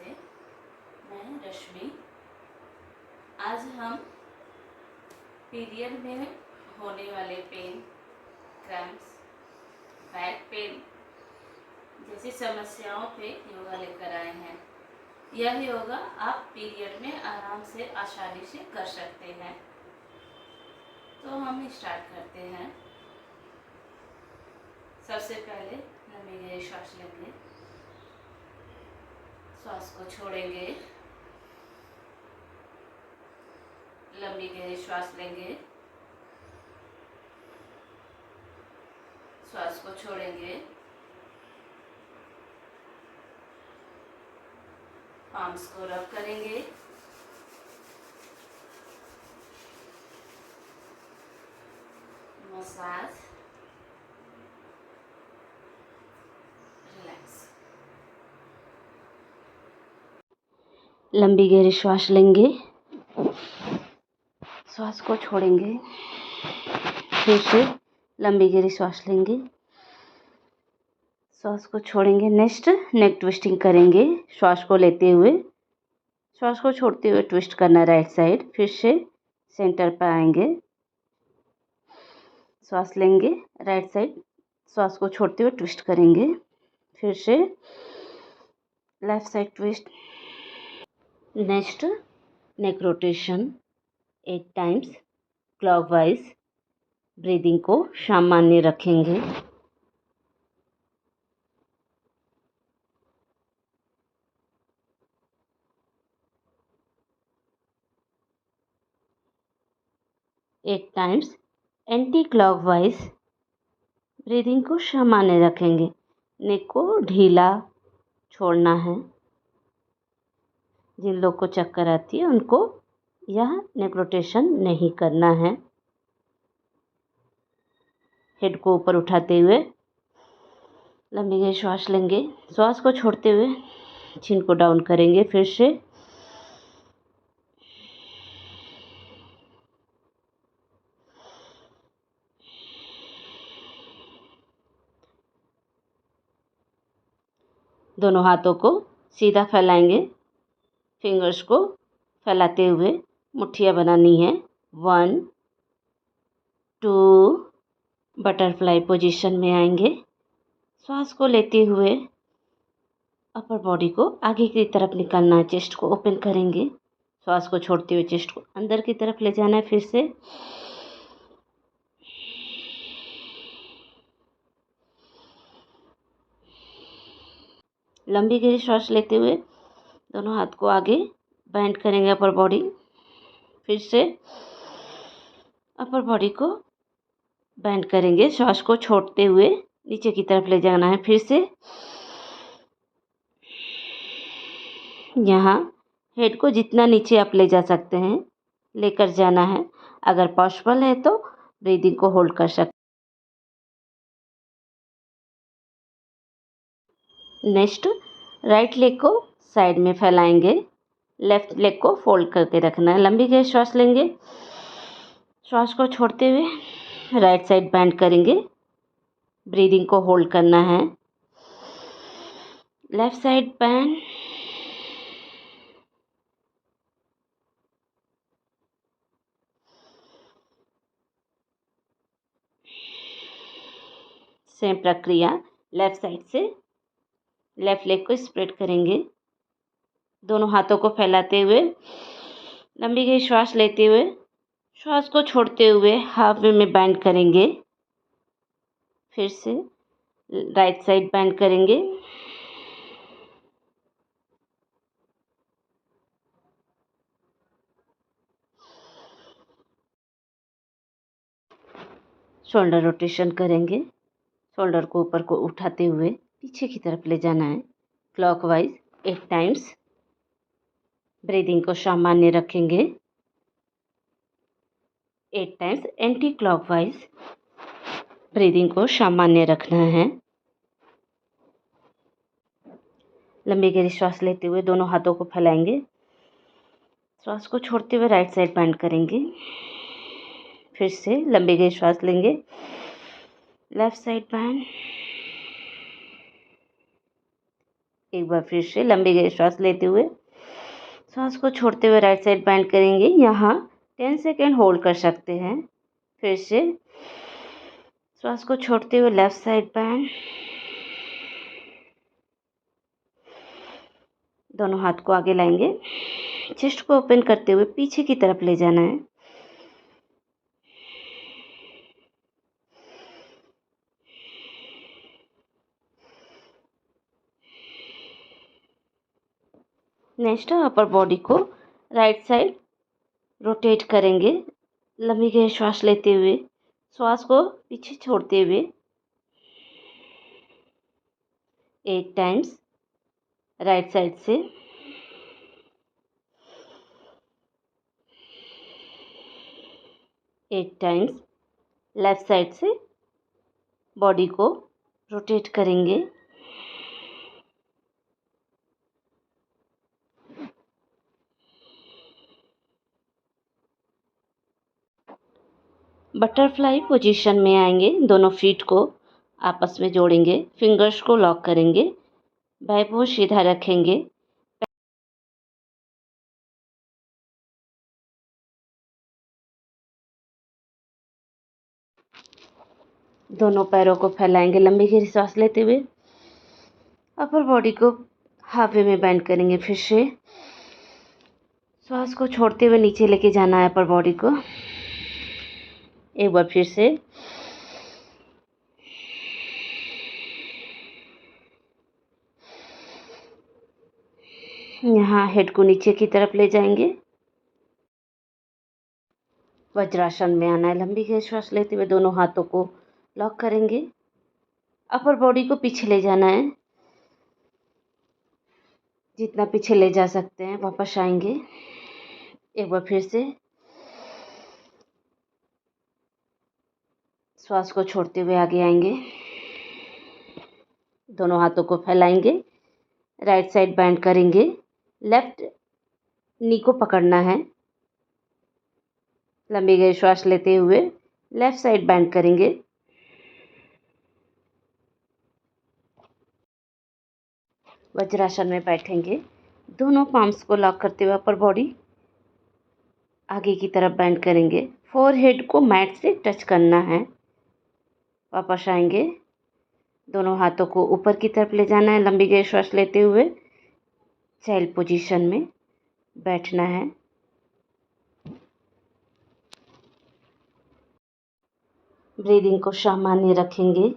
नमस्ते, मैं रश्मि। आज हम पीरियड में होने वाले पेन, क्रैम्प्स, बैक पेन जैसी समस्याओं पे योगा लेकर आए हैं। यह योगा आप पीरियड में आराम से आसानी से कर सकते हैं। तो हम स्टार्ट करते हैं। सबसे पहले लंबी गहरी सांस लेंगे, श्वास को छोड़ेंगे, लंबी गहरी श्वास लेंगे, श्वास को छोड़ेंगे, पाम्स को रब करेंगे, मसाज, रिलैक्स। लंबी गहरी श्वास लेंगे, श्वास को छोड़ेंगे, फिर से लंबी गहरी श्वास लेंगे, श्वास को छोड़ेंगे। नेक्स्ट नेक ट्विस्टिंग करेंगे। श्वास को लेते हुए, श्वास को छोड़ते हुए ट्विस्ट करना राइट साइड। फिर से सेंटर पर आएंगे, श्वास लेंगे राइट साइड, श्वास को छोड़ते हुए ट्विस्ट करेंगे। फिर से left side twist. Next neck rotation 8 times clockwise. Breathing को सामान्य रखेंगे। Eight times anticlockwise. Breathing को सामान्य रखेंगे। नेक को ढीला छोड़ना है। जिन लोग को चक्कर आती है उनको यह नेक रोटेशन नहीं करना है। हेड को ऊपर उठाते हुए लंबी गहरी श्वास लेंगे, श्वास को छोड़ते हुए चिन को डाउन करेंगे। फिर से दोनों हाथों को सीधा फैलाएंगे। फिंगर्स को फैलाते हुए मुट्ठियाँ बनानी है। 1 2 बटरफ्लाई पोजीशन में आएंगे। श्वास को लेते हुए अपर बॉडी को आगे की तरफ निकालना है। चेस्ट को ओपन करेंगे। श्वास को छोड़ते हुए चेस्ट को अंदर की तरफ ले जाना है। फिर से लंबी गहरी श्वास लेते हुए दोनों हाथ को आगे बेंड करेंगे अपर बॉडी। फिर से अपर बॉडी को बेंड करेंगे। श्वास को छोड़ते हुए नीचे की तरफ ले जाना है। फिर से यहाँ हेड को जितना नीचे आप ले जा सकते हैं लेकर जाना है। अगर पॉसिबल है तो ब्रीदिंग को होल्ड कर सकते। नेक्स्ट राइट लेग को साइड में फैलाएंगे। लेफ्ट लेग को फोल्ड करके रखना है। लंबी गहरी श्वास लेंगे, श्वास को छोड़ते हुए राइट साइड बेंड करेंगे। ब्रीदिंग को होल्ड करना है। लेफ्ट साइड बेंड, सेम प्रक्रिया लेफ्ट साइड से। लेफ्ट लेग को स्प्रेड करेंगे। दोनों हाथों को फैलाते हुए लंबी गहरी श्वास लेते हुए श्वास को छोड़ते हुए हाफ वे में बेंड करेंगे। फिर से राइट साइड बेंड करेंगे। शोल्डर रोटेशन करेंगे। शोल्डर को ऊपर को उठाते हुए पीछे की तरफ ले जाना है क्लॉकवाइज 8 टाइम्स। ब्रीदिंग को सामान्य रखेंगे। 8 टाइम्स एंटी क्लॉकवाइज। ब्रीदिंग को सामान्य रखना है। लंबी गहरी श्वास लेते हुए दोनों हाथों को फैलाएंगे। श्वास को छोड़ते हुए राइट साइड बेंड करेंगे। फिर से लंबी गहरी श्वास लेंगे। Left side bend. एक बार फिर से लंबी गहरी श्वास लेते हुए सांस को छोड़ते हुए राइट साइड बेंड करेंगे। यहाँ 10 सेकेंड होल्ड कर सकते हैं। फिर से श्वास को छोड़ते हुए लेफ्ट साइड बेंड। दोनों हाथ को आगे लाएंगे, चेस्ट को ओपन करते हुए पीछे की तरफ ले जाना है। नेक्स्ट अपर बॉडी को राइट साइड रोटेट करेंगे। लंबी गहरी श्वास लेते हुए श्वास को पीछे छोड़ते हुए 8 टाइम्स राइट साइड से, 8 टाइम्स लेफ्ट साइड से बॉडी को रोटेट करेंगे। बटरफ्लाई पोजीशन में आएंगे। दोनों फीट को आपस में जोड़ेंगे, फिंगर्स को लॉक करेंगे, बैकबोन सीधा रखेंगे। दोनों पैरों को फैलाएंगे लंबी गहरी सांस लेते हुए। अपर बॉडी को हाफ वे में बेंड करेंगे। फिर से श्वास को छोड़ते हुए नीचे लेके जाना है अपर बॉडी को। एक बार फिर से यहाँ हेड को नीचे की तरफ ले जाएंगे। वज्रासन में आना है। लंबी गहरी श्वास लेते हुए दोनों हाथों को लॉक करेंगे। अपर बॉडी को पीछे ले जाना है, जितना पीछे ले जा सकते हैं। वापस आएंगे। एक बार फिर से श्वास को छोड़ते हुए आगे आएंगे। दोनों हाथों को फैलाएंगे, राइट साइड बेंड करेंगे। लेफ्ट नी को पकड़ना है। लंबी गहरी श्वास लेते हुए लेफ्ट साइड बेंड करेंगे। वज्रासन में बैठेंगे। दोनों पाम्स को लॉक करते हुए अपर बॉडी आगे की तरफ बेंड करेंगे। फोरहेड को मैट से टच करना है। वापस आएंगे। दोनों हाथों को ऊपर की तरफ ले जाना है। लंबी गहरी श्वास लेते हुए चाइल्ड पोजीशन में बैठना है। ब्रीदिंग को सामान्य रखेंगे।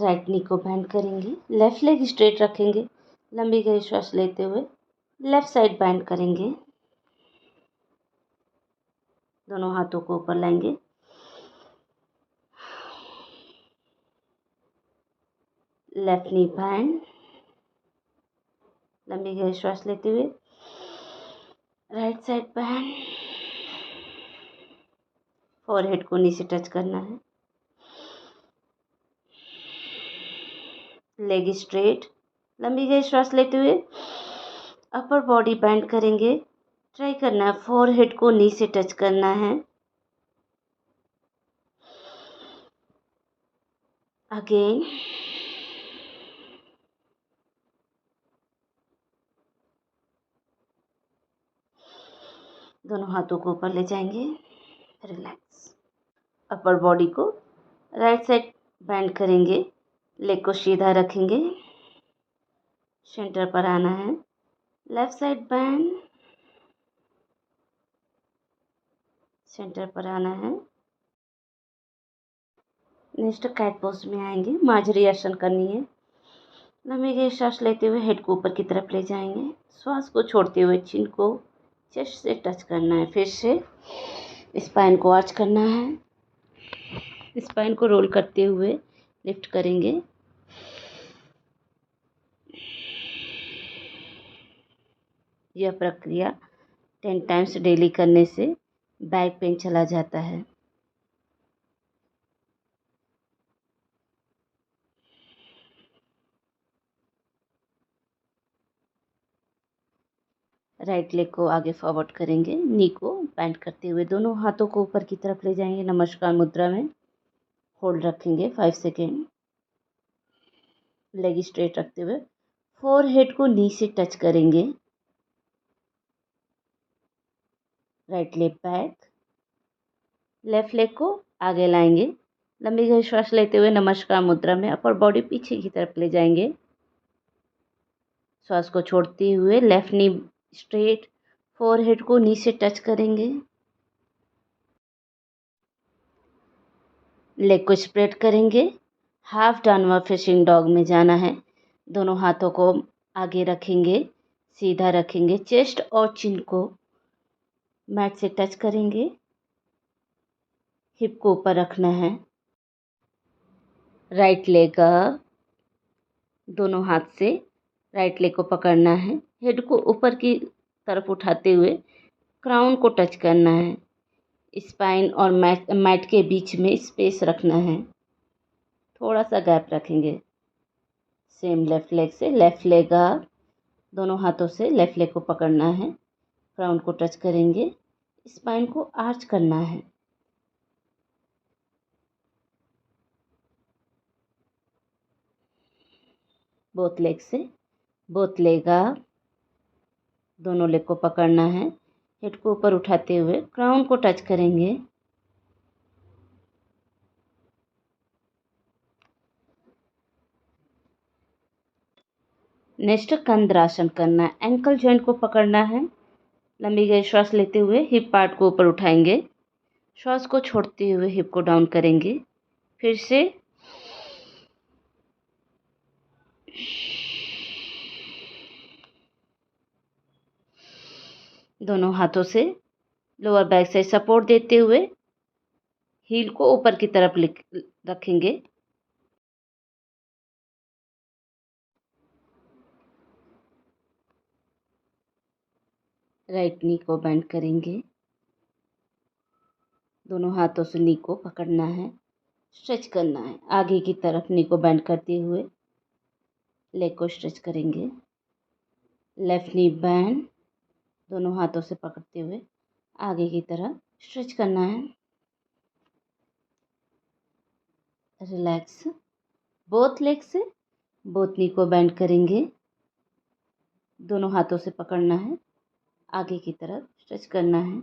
राइट नी को बेंड करेंगे। लेफ्ट लेग स्ट्रेट रखेंगे। लंबी गहरी श्वास लेते हुए लेफ्ट साइड बेंड करेंगे। दोनों हाथों को ऊपर लाएंगे। लेफ्ट नी बेंड। लंबी गहरी श्वास लेते हुए राइट साइड बेंड। फोरहेड को नी से टच करना है। Leg straight. लंबी गहरी श्वास लेते हुए अपर बॉडी बेंड करेंगे। ट्राई करना है फोरहेड को नी से टच करना है। अगेन। दोनों हाथों को ऊपर ले जाएंगे। रिलैक्स। अपर बॉडी को राइट साइड बेंड करेंगे। लेग को सीधा रखेंगे। सेंटर पर आना है। Left side bend. सेंटर पर आना है। नेक्स्ट कैट पोज में आएंगे। मार्जरी आसन करनी है। लंबी गहरी सांस लेते हुए हेड को ऊपर की तरफ ले जाएंगे। श्वास को छोड़ते हुए चिन को चेस्ट से टच करना है। फिर से स्पाइन को आर्च करना है। स्पाइन को रोल करते हुए लिफ्ट करेंगे। यह प्रक्रिया 10 टाइम्स डेली करने से बैक पेन चला जाता है। राइट लेग को आगे फॉरवर्ड करेंगे। नी को बेंड करते हुए दोनों हाथों को ऊपर की तरफ ले जाएंगे। नमस्कार मुद्रा में होल्ड रखेंगे 5 सेकेंड। लेग स्ट्रेट रखते हुए फोरहेड को नी से टच करेंगे। Right leg back, left leg को आगे लाएंगे। लंबी गहरी श्वास लेते हुए नमस्कार मुद्रा में अपर बॉडी पीछे की तरफ ले जाएंगे। श्वास को छोड़ते हुए लेफ्ट नी स्ट्रेट, फोरहेड को नी से टच करेंगे। लेग को स्प्रेड करेंगे। हाफ डाउनवर्ड फेसिंग डॉग में जाना है। दोनों हाथों को आगे रखेंगे, सीधा रखेंगे। चेस्ट और चिन को मैट से टच करेंगे। हिप को ऊपर रखना है। राइट लेग अप, दोनों हाथ से राइट लेग को पकड़ना है। हेड को ऊपर की तरफ उठाते हुए क्राउन को टच करना है। स्पाइन और मैट के बीच में स्पेस रखना है। थोड़ा सा गैप रखेंगे। सेम लेफ्ट लेग से लेफ्ट लेग अप, दोनों हाथों से लेफ्ट लेग को पकड़ना है। क्राउन को टच करेंगे। स्पाइन को आर्च करना है। बोथ लेग से बोथ लेग अप, दोनों लेग को पकड़ना है। हेड को ऊपर उठाते हुए क्राउन को टच करेंगे। नेक्स्ट कंद्रासन करना है। एंकल जॉइंट को पकड़ना है। लंबी गहरी श्वास लेते हुए हिप पार्ट को ऊपर उठाएंगे। श्वास को छोड़ते हुए हिप को डाउन करेंगे। फिर से दोनों हाथों से लोअर बैक साइड सपोर्ट देते हुए हील को ऊपर की तरफ रखेंगे। राइट नी को बेंड करेंगे। दोनों हाथों से नी को पकड़ना है, स्ट्रेच करना है। आगे की तरफ नी को बेंड करते हुए लेग को स्ट्रेच करेंगे। लेफ्ट नी बेंड, दोनों हाथों से पकड़ते हुए आगे की तरफ स्ट्रेच करना है। रिलैक्स। बोथ लेग से बोथ नी को बेंड करेंगे। दोनों हाथों से पकड़ना है, आगे की तरफ स्ट्रेच करना है।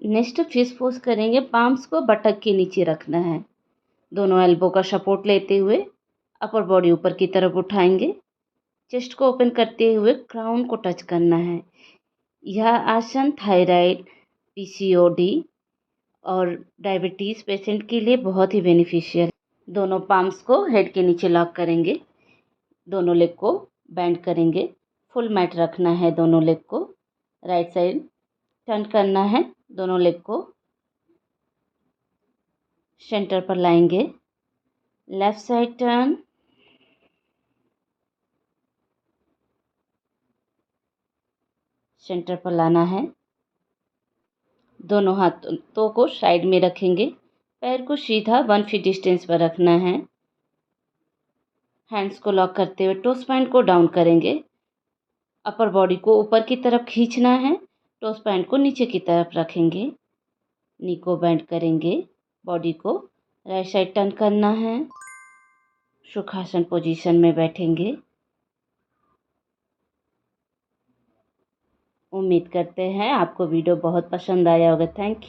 नेक्स्ट फिश पोज करेंगे। पाम्स को बटक के नीचे रखना है। दोनों एल्बो का सपोर्ट लेते हुए अपर बॉडी ऊपर की तरफ उठाएंगे। चेस्ट को ओपन करते हुए क्राउन को टच करना है। यह आसन थायराइड, पीसीओडी और डायबिटीज़ पेशेंट के लिए बहुत ही बेनिफिशियल है। दोनों पाम्स को हेड के नीचे लॉक करेंगे। दोनों लेग को बेंड करेंगे। फुल मैट रखना है। दोनों लेग को राइट साइड टर्न करना है। दोनों लेग को सेंटर पर लाएंगे। लेफ्ट साइड टर्न, सेंटर पर लाना है। दोनों हाथों को साइड में रखेंगे। पैर को सीधा 1 फीट डिस्टेंस पर रखना है। हैंड्स को लॉक करते हुए टो स्पाइन को डाउन करेंगे। अपर बॉडी को ऊपर की तरफ खींचना है। टो स्पाइन को नीचे की तरफ रखेंगे। नी को बेंड करेंगे। बॉडी को राइट साइड टर्न करना है। सुखासन पोजीशन में बैठेंगे। उम्मीद करते हैं आपको वीडियो बहुत पसंद आया होगा। Thank you.